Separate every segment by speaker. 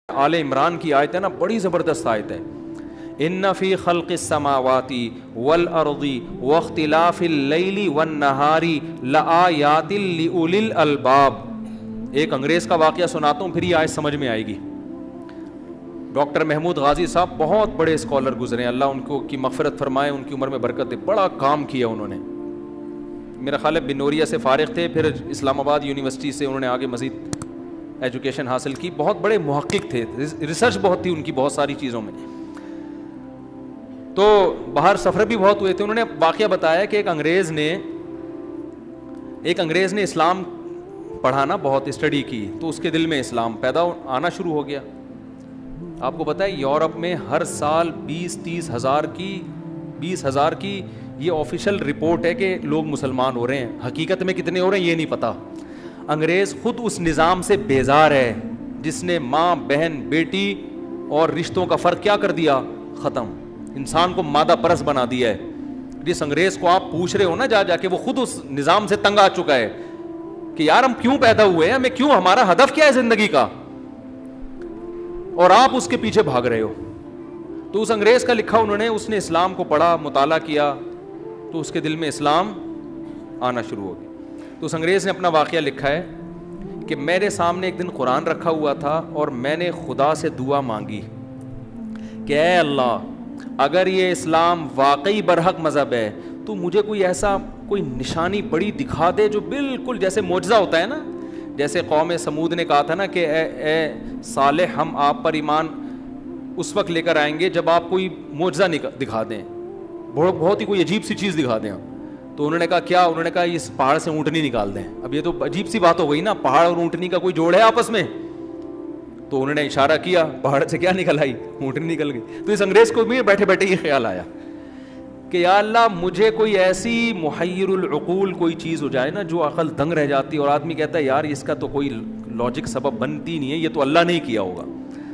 Speaker 1: آل عمران کی آیت ہے نا، بڑی زبردست آیت ہے. ان فی خلق السماوات والارض واختلاف اللیل والنہار لآیات لأولی الالباب. ایک انگریز کا واقعہ سناتا ہوں، پھر یہ آیت سمجھ میں آئے گی. ڈاکٹر محمود غازی صاحب بہت بڑے اسکالر گزرے ہیں، اللہ ان کو کی مغفرت فرمائے، ان کی عمر میں برکت دے. بڑا کام کیا انہوں نے. میرا خیال ہے بنوریا سے فارغ تھے، پھر اسلام آباد یونیورسٹی سے انہوں نے آگے مزید ایجوکیشن حاصل کی. بہت بڑے محقق تھے، ریسرچ بہت تھی ان کی بہت ساری چیزوں میں. تو باہر سفر بھی بہت ہوئے تھے. انہوں نے واقعہ بتایا کہ ایک انگریز نے اسلام پڑھانا بہت اسٹڈی کی، تو اس کے دل میں اسلام پیدا آنا شروع ہو گیا. آپ کو پتہ ہے یورپ میں ہر سال 20-30 ہزار کی یہ آفیشیل رپورٹ ہے کہ لوگ مسلمان ہو رہے ہیں. حقیقت میں کتنے ہو رہے ہیں یہ نہیں پتا. انگریز خود اس نظام سے بیزار ہے جس نے ماں بہن بیٹی اور رشتوں کا فرق کیا کر دیا، ختم. انسان کو مادہ پرست بنا دیا ہے. جس انگریز کو آپ پوچھ رہے ہو نا جا کے، وہ خود اس نظام سے تنگ آ چکا ہے کہ یار ہم کیوں پیدا ہوئے ہیں، ہمیں کیوں، ہمارا ہدف کیا ہے زندگی کا، اور آپ اس کے پیچھے بھاگ رہے ہو. تو اس انگریز کا لکھا انہوں نے، اس نے اسلام کو پڑھا، مطالعہ کیا، تو اس کے دل میں اسلام آنا شروع ہو گیا. تو اس انگریز نے اپنا واقعہ لکھا ہے کہ میرے سامنے ایک دن قرآن رکھا ہوا تھا اور میں نے خدا سے دعا مانگی کہ اے اللہ، اگر یہ اسلام واقعی برحق مذہب ہے تو مجھے کوئی ایسا کوئی نشانی بڑی دکھا دے جو بالکل جیسے معجزہ ہوتا ہے نا. جیسے قوم سمود نے کہا تھا نا کہ اے صالح، ہم آپ پر ایمان اس وقت لے کر آئیں گے جب آپ کوئی معجزہ دکھا دیں، بہت ہی کوئی عجیب سی چیز دکھا دیں. تو انہوں نے کہا کیا؟ انہوں نے کہا اس پہاڑ سے اونٹنی نکال دیں. اب یہ تو عجیب سی بات ہو گئی نا، پہاڑ اور اونٹنی کا کوئی جوڑ ہے آپس میں؟ تو انہوں نے اشارہ کیا، پہاڑ سے کیا نکل آئی؟ اونٹنی نکل گئی. تو اس انگریز کو بھی بیٹھے بیٹھے یہ خیال آیا کہ یا اللہ، مجھے کوئی ایسی محیر العقول کوئی چیز ہو جائے نا جو عقل دنگ رہ جاتی اور آدمی کہتا ہے یار اس کا تو کوئی لاجک سبب بنتی نہیں ہے، یہ تو اللہ نے ہی کیا ہوگا.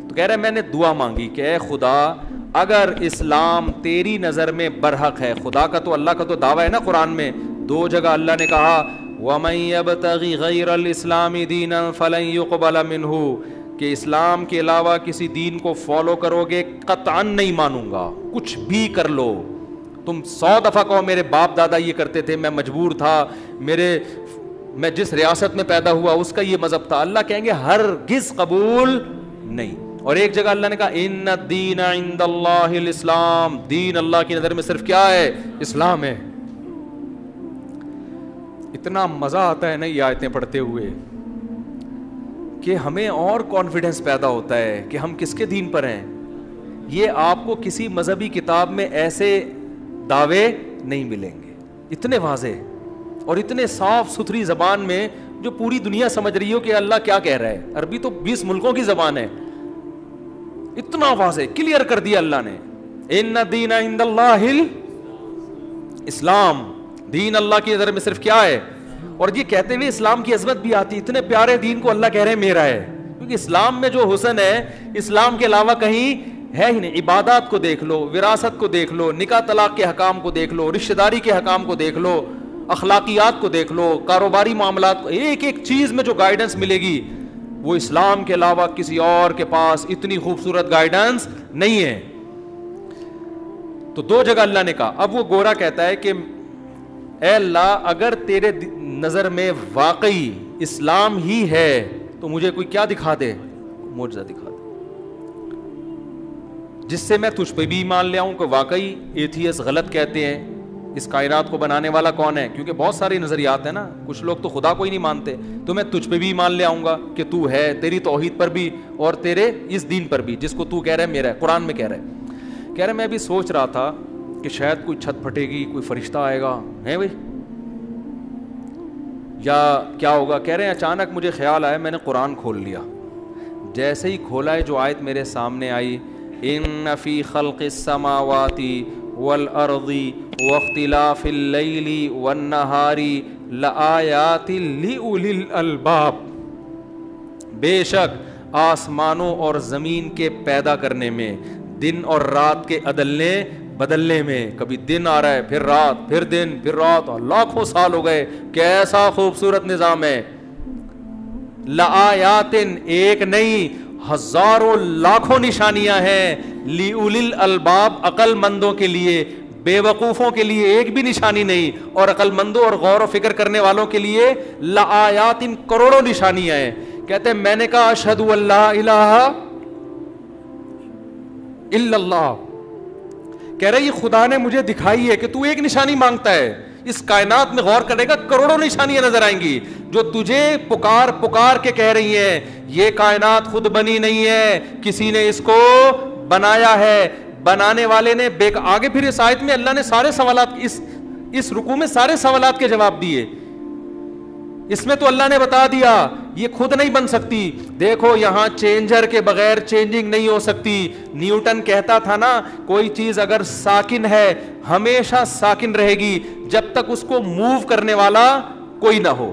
Speaker 1: تو کہہ رہے میں نے دعا مانگی کہ اے خدا، اگر اسلام تیری نظر میں برحق ہے، خدا کا تو، اللہ کا تو دعویٰ ہے نا قرآن میں. 2 جگہ اللہ نے کہا وَمَن يَبْتَغِ غَيْرَ الْإِسْلَامِ دِينًا فَلَن يُقْبَلَ مِنْهُ، کہ اسلام کے علاوہ کسی دین کو فالو کرو گے قطعاً نہیں مانوں گا، کچھ بھی کر لو. تم 100 دفعہ کہو میرے باپ دادا یہ کرتے تھے، میں مجبور تھا، میں جس ریاست میں پیدا ہوا اس کا یہ مذہب تھا، اللہ کہیں گے ہرگز قبول نہیں. اور ایک جگہ اللہ نے کہا ان الدین عند اللہ الاسلام، دین اللہ کی نظر میں صرف کیا ہے؟ اسلام ہے. اتنا مزہ آتا ہے نا یہ آیتیں پڑھتے ہوئے کہ ہمیں اور کانفیڈنس پیدا ہوتا ہے کہ ہم کس کے دین پر ہیں. یہ آپ کو کسی مذہبی کتاب میں ایسے دعوے نہیں ملیں گے، اتنے واضح اور اتنے صاف ستھری زبان میں جو پوری دنیا سمجھ رہی ہو کہ اللہ کیا کہہ رہا ہے. عربی تو 20 ملکوں کی زبان ہے، اتنا واضح کلیئر کر دیا اللہ نے. ان الدین عند اللہ الاسلام، دین اللہ کی نظر میں صرف کیا ہے. اور یہ کہتے ہوئے اسلام کی عظمت بھی آتی، اتنے پیارے دین کو اللہ کہہ رہے ہیں میرا ہے، کیونکہ اسلام میں جو حسن ہے اسلام کے علاوہ کہیں ہے ہی نہیں. عبادات کو دیکھ لو، وراثت کو دیکھ لو، نکاح طلاق کے حکام کو دیکھ لو، رشتہ داری کے حکام کو دیکھ لو، اخلاقیات کو دیکھ لو، کاروباری معاملات کو، ایک ایک چیز میں جو گائیڈنس ملے گی وہ اسلام کے علاوہ کسی اور کے پاس اتنی خوبصورت گائیڈنس نہیں ہے. تو 2 جگہ اللہ نے کہا. اب وہ گورا کہتا ہے کہ اے اللہ، اگر تیرے نظر میں واقعی اسلام ہی ہے تو مجھے کوئی کیا دکھا دے، معجزہ دکھا دے جس سے میں تجھ پہ بھی ایمان لے آؤں کہ واقعی ایتھیس غلط کہتے ہیں، اس کائنات کو بنانے والا کون ہے. کیونکہ بہت سارے نظریات ہیں نا، کچھ لوگ تو خدا کو ہی نہیں مانتے، تو میں تجھ پہ بھی ایمان لے آؤں گا کہ تو ہے، تیری توحید پر بھی اور تیرے اس دین پر بھی جس کو تو کہہ رہا ہے میرا ہے، قرآن میں کہہ رہا ہے. کہہ رہے میں بھی سوچ رہا تھا کہ شاید کوئی چھت پھٹے گی، کوئی فرشتہ آئے گا ہے بھائی، یا کیا ہوگا. کہہ رہے ہیں اچانک مجھے خیال آیا، میں نے قرآن کھول لیا. جیسے ہی کھولا ہے جو آیت میرے سامنے آئی، ان فی خلق السماوات والارض واختلاف اللیل والنہار لآیات لأولی الالباب، بے شک آسمانوں اور زمین کے پیدا کرنے میں، دن اور رات کے عدلنے بدلنے میں، کبھی دن آ رہا ہے پھر رات، پھر دن پھر رات، اور لاکھوں سال ہو گئے، کیسا خوبصورت نظام ہے. لآیات، ایک نہیں ہزاروں لاکھوں نشانیاں ہیں لیُولی الالباب، عقل مندوں کے لیے، بے وقوفوں کے لیے ایک بھی نشانی نہیں، اور عقل مندوں اور غور و فکر کرنے والوں کے لیے لآیات، کروڑوں نشانیاں ہیں. کہتے ہیں میں نے کہا اشہد ان لا الہ الا اللہ. کہہ رہے یہ خدا نے مجھے دکھائی ہے کہ تو ایک نشانی مانگتا ہے. اس کائنات میں غور کرے گا کروڑوں نشانیاں نظر آئیں گی جو تجھے پکار پکار کے کہہ رہی ہیں یہ کائنات خود بنی نہیں ہے، کسی نے اس کو بنایا ہے. بنانے والے نے آگے پھر اس آیت میں اللہ نے سارے سوالات، اس رکوع میں سارے سوالات کے جواب دیے. اس میں تو اللہ نے بتا دیا یہ خود نہیں بن سکتی. دیکھو یہاں چینجر کے بغیر چینجنگ نہیں ہو سکتی. نیوٹن کہتا تھا نا کوئی چیز اگر ساکن ہے ہمیشہ ساکن رہے گی جب تک اس کو موو کرنے والا کوئی نہ ہو،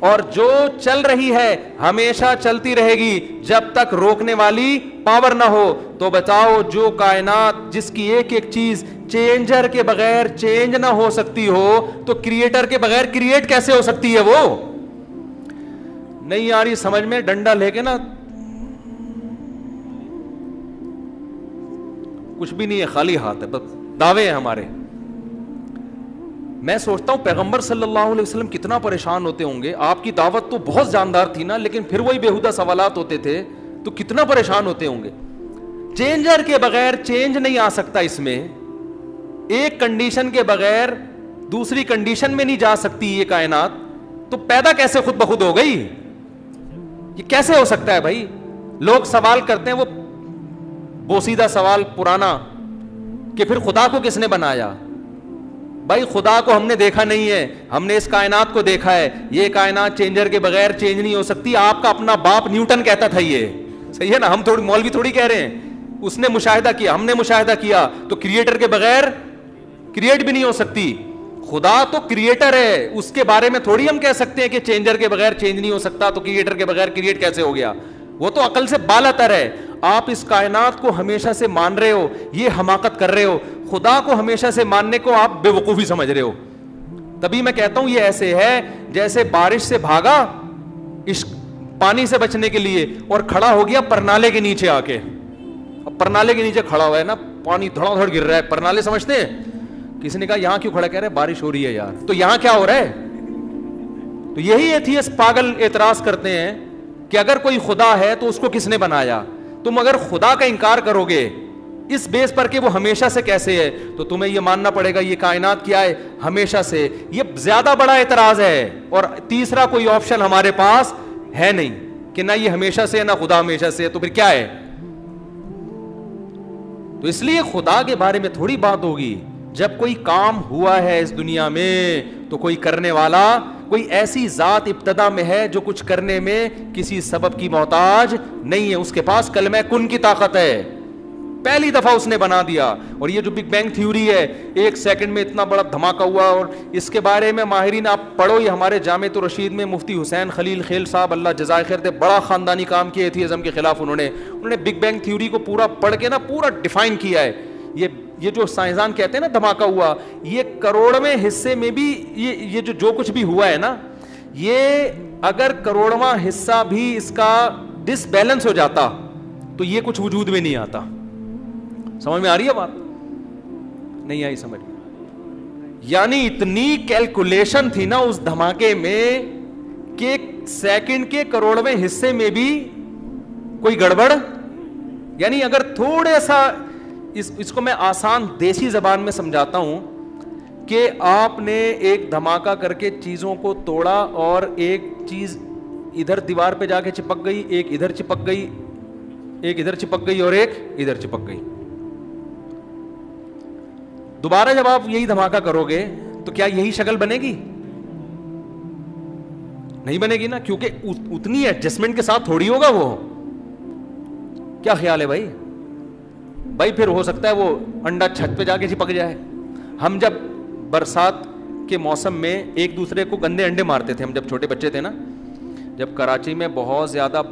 Speaker 1: اور جو چل رہی ہے ہمیشہ چلتی رہے گی جب تک روکنے والی پاور نہ ہو. تو بتاؤ جو کائنات جس کی ایک ایک چیز چینجر کے بغیر چینج نہ ہو سکتی ہو تو کریٹر کے بغیر کریٹ کیسے ہو سکتی ہے؟ وہ نہیں آ رہی سمجھ میں؟ ڈنڈا لے کے نا کچھ بھی نہیں ہے، خالی ہاتھ ہے، بس دعوے ہیں ہمارے. میں سوچتا ہوں پیغمبر صلی اللہ علیہ وسلم کتنا پریشان ہوتے ہوں گے. آپ کی دعوت تو بہت جاندار تھی نا، لیکن پھر وہی بےہودہ سوالات ہوتے تھے تو کتنا پریشان ہوتے ہوں گے. چینجر کے بغیر چینج نہیں آ سکتا. اس میں ایک کنڈیشن کے بغیر دوسری کنڈیشن میں نہیں جا سکتی یہ کائنات. تو پیدا کیسے خود بخود ہو گئی؟ یہ کیسے ہو سکتا ہے بھائی؟ لوگ سوال کرتے ہیں وہ بوسیدہ سوال پرانا کہ پھر خدا کو کس نے بنایا؟ بھائی خدا کو ہم نے دیکھا نہیں ہے، ہم نے اس کائنات کو دیکھا ہے. یہ کائنات چینجر کے بغیر چینج نہیں ہو سکتی. آپ کا اپنا باپ نیوٹن کہتا تھا یہ، صحیح ہے نا؟ ہم تھوڑی مولوی تھوڑی کہہ رہے ہیں. اس نے مشاہدہ کیا، ہم نے مشاہدہ کیا. تو کریٹر کے بغیر کریٹ بھی نہیں ہو سکتی. خدا تو کریٹر ہے، اس کے بارے میں تھوڑی ہم کہہ سکتے ہیں کہ چینجر کے بغیر چینج نہیں ہو سکتا تو کریٹر کے بغیر کریٹ کیسے ہو گیا. وہ تو عقل سے بالاتر ہے. آپ اس کائنات کو ہمیشہ سے مان رہے ہو، یہ حماقت کر رہے ہو. خدا کو ہمیشہ سے ماننے کو آپ بے وقوفی سمجھ رہے ہو. تبھی میں کہتا ہوں یہ ایسے ہے جیسے بارش سے بھاگا پانی سے بچنے کے لیے اور کھڑا ہو گیا پرنالے کے نیچے آ کے. اب پرنالے کے نیچے کھڑا ہوا ہے نا، پانی دھڑا دھڑ گر رہا ہے. پرنالے سمجھتے ہیں؟ کسی نے کہا یہاں کیوں کھڑا؟ کہہ رہے بارش ہو رہی ہے یار. تو یہاں کیا ہو رہا ہے؟ تو یہی ایتھیسٹ پاگل اعتراض کرتے ہیں کہ اگر کوئی خدا ہے تو اس کو کس نے بنایا؟ تم اگر خدا کا انکار کرو گے اس بیس پر کہ وہ ہمیشہ سے کیسے ہے تو تمہیں یہ ماننا پڑے گا یہ کائنات کیا ہے؟ ہمیشہ سے. یہ زیادہ بڑا اعتراض ہے. اور تیسرا کوئی آپشن ہمارے پاس ہے نہیں کہ نہ یہ ہمیشہ سے ہے نہ خدا ہمیشہ سے ہے. تو پھر کیا ہے؟ تو اس لیے خدا کے بارے میں تھوڑی بات ہوگی. جب کوئی کام ہوا ہے اس دنیا میں تو کوئی کرنے والا، کوئی ایسی ذات ابتدا میں ہے جو کچھ کرنے میں کسی سبب کی محتاج نہیں ہے. اس کے پاس کلمہ کن کی طاقت ہے. پہلی دفعہ اس نے بنا دیا. اور یہ جو بگ بینگ تھیوری ہے، 1 سیکنڈ میں اتنا بڑا دھماکہ ہوا، اور اس کے بارے میں ماہرین آپ پڑھو. یہ ہمارے جامعۃ الرشید میں مفتی حسین خلیل خیل صاحب اللہ جزائے خیر دے، بڑا خاندانی کام کیا ایتھیزم کے خلاف. انہوں نے بگ بینگ تھیوری کو پورا پڑھ کے نا پورا ڈیفائن کیا ہے. یہ جو سائنسدان کہتے ہیں نا دھماکہ ہوا، یہ کروڑویں حصے میں بھی یہ جو کچھ بھی ہوا ہے نا، یہ اگر کروڑواں حصہ بھی اس کا ڈس بیلنس ہو جاتا تو یہ کچھ وجود میں نہیں آتا. سمجھ میں آ رہی ہے بات؟ نہیں آئی سمجھ میں؟ یعنی اتنی کیلکولیشن تھی نا اس دھماکے میں کہ سیکنڈ کے کروڑویں حصے میں بھی کوئی گڑبڑ. یعنی اگر تھوڑے سا اس کو میں آسان دیسی زبان میں سمجھاتا ہوں کہ آپ نے ایک دھماکہ کر کے چیزوں کو توڑا اور ایک چیز ادھر دیوار پہ جا کے چپک گئی، ایک ادھر چپک گئی، ایک ادھر چپک گئی اور ایک ادھر چپک گئی. دوبارہ جب آپ یہی دھماکہ کرو گے تو کیا یہی شکل بنے گی؟ نہیں بنے گی نا، کیونکہ اتنی ایڈجسٹمنٹ کے ساتھ تھوڑی ہوگا وہ. کیا خیال ہے بھائی؟ پھر ہو سکتا ہے وہ انڈا چھت پہ جا کے چپک جائے. ہم جب برسات کے موسم میں ایک دوسرے کو گندے انڈے مارتے تھے، ہم جب چھوٹے بچے تھے نا، جب کراچی میں بہت زیادہ